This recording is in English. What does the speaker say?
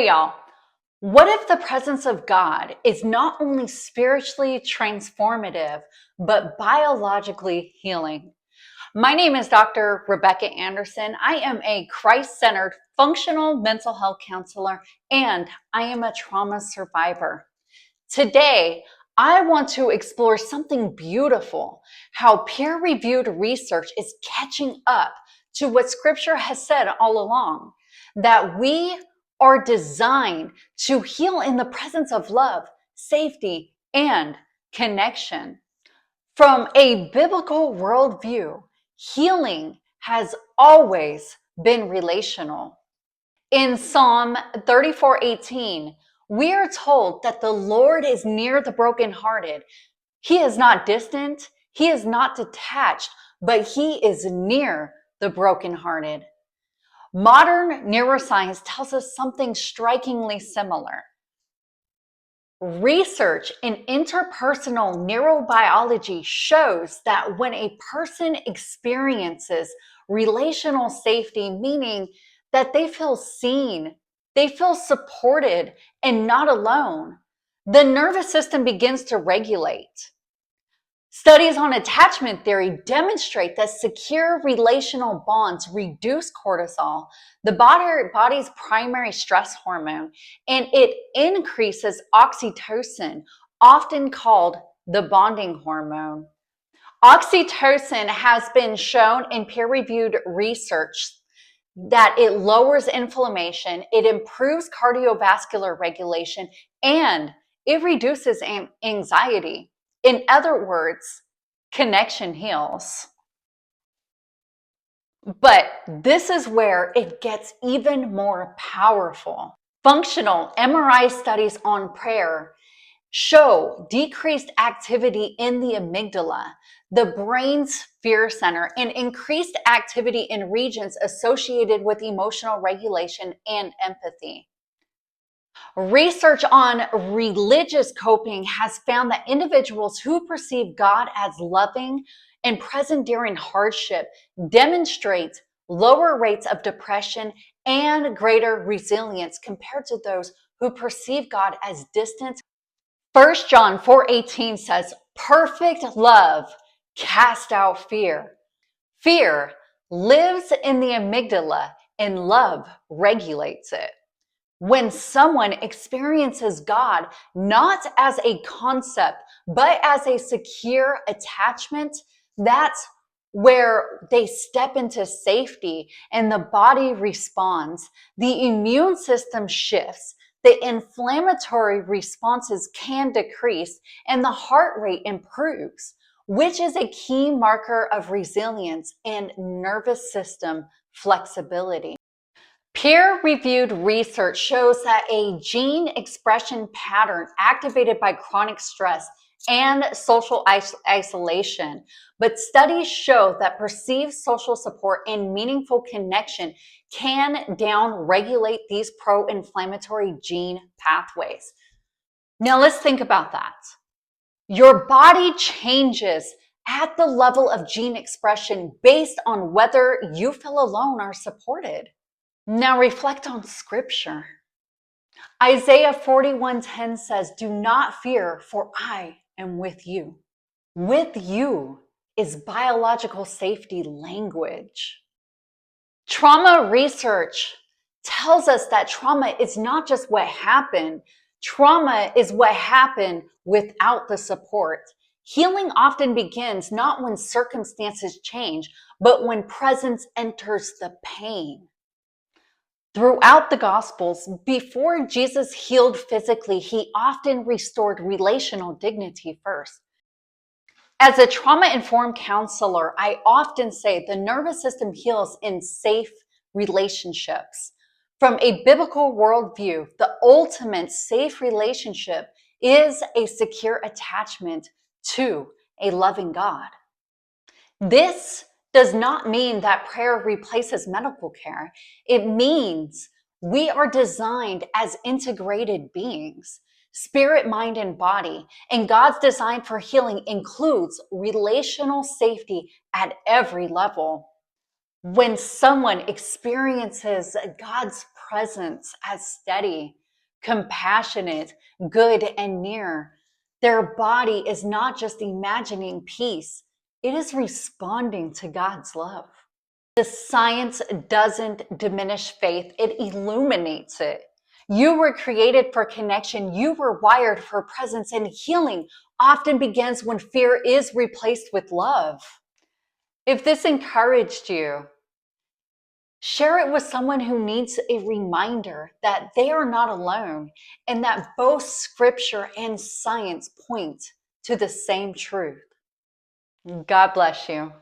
Hey y'all, what if the presence of God is not only spiritually transformative, but biologically healing? My name is Dr. Rebecca Anderson. I am a Christ-centered functional mental health counselor, and I am a trauma survivor. Today, I want to explore something beautiful, how peer-reviewed research is catching up to what Scripture has said all along, that we are designed to heal in the presence of love, safety, and connection. From a biblical worldview, healing has always been relational. In Psalm 34:18, we are told that the Lord is near the brokenhearted. He is not distant, he is not detached, but he is near the brokenhearted. Modern neuroscience tells us something strikingly similar. Research in interpersonal neurobiology shows that when a person experiences relational safety, meaning that they feel seen, they feel supported and not alone, the nervous system begins to regulate. Studies on attachment theory demonstrate that secure relational bonds reduce cortisol, the body's primary stress hormone, and it increases oxytocin, often called the bonding hormone. Oxytocin has been shown in peer-reviewed research that it lowers inflammation, it improves cardiovascular regulation, and it reduces anxiety. In other words, connection heals. But this is where it gets even more powerful. Functional MRI studies on prayer show decreased activity in the amygdala, the brain's fear center, and increased activity in regions associated with emotional regulation and empathy. Research on religious coping has found that individuals who perceive God as loving and present during hardship demonstrate lower rates of depression and greater resilience compared to those who perceive God as distant. 1 John 4:18 says, "Perfect love casts out fear." Fear lives in the amygdala and love regulates it. When someone experiences God not as a concept, but as a secure attachment, that's where they step into safety and the body responds. The immune system shifts, the inflammatory responses can decrease, and the heart rate improves, which is a key marker of resilience and nervous system flexibility. Peer-reviewed research shows that a gene expression pattern activated by chronic stress and social isolation, but studies show that perceived social support and meaningful connection can down-regulate these pro-inflammatory gene pathways. Now let's think about that. Your body changes at the level of gene expression based on whether you feel alone or supported. Now reflect on scripture. Isaiah 41:10 says, "Do not fear, for I am with you." With you is biological safety language. Trauma research tells us that trauma is not just what happened. Trauma is what happened without the support. Healing often begins not when circumstances change, but when presence enters the pain. Throughout the Gospels, before Jesus healed physically, he often restored relational dignity first. As a trauma-informed counselor, I often say the nervous system heals in safe relationships. From a biblical worldview, the ultimate safe relationship is a secure attachment to a loving God. This does not mean that prayer replaces medical care. It means we are designed as integrated beings, spirit, mind, and body. And God's design for healing includes relational safety at every level. When someone experiences God's presence as steady, compassionate, good, and near, their body is not just imagining peace, it is responding to God's love. The science doesn't diminish faith, it illuminates it. You were created for connection. You were wired for presence, and healing often begins when fear is replaced with love. If this encouraged you, share it with someone who needs a reminder that they are not alone and that both scripture and science point to the same truth. God bless you.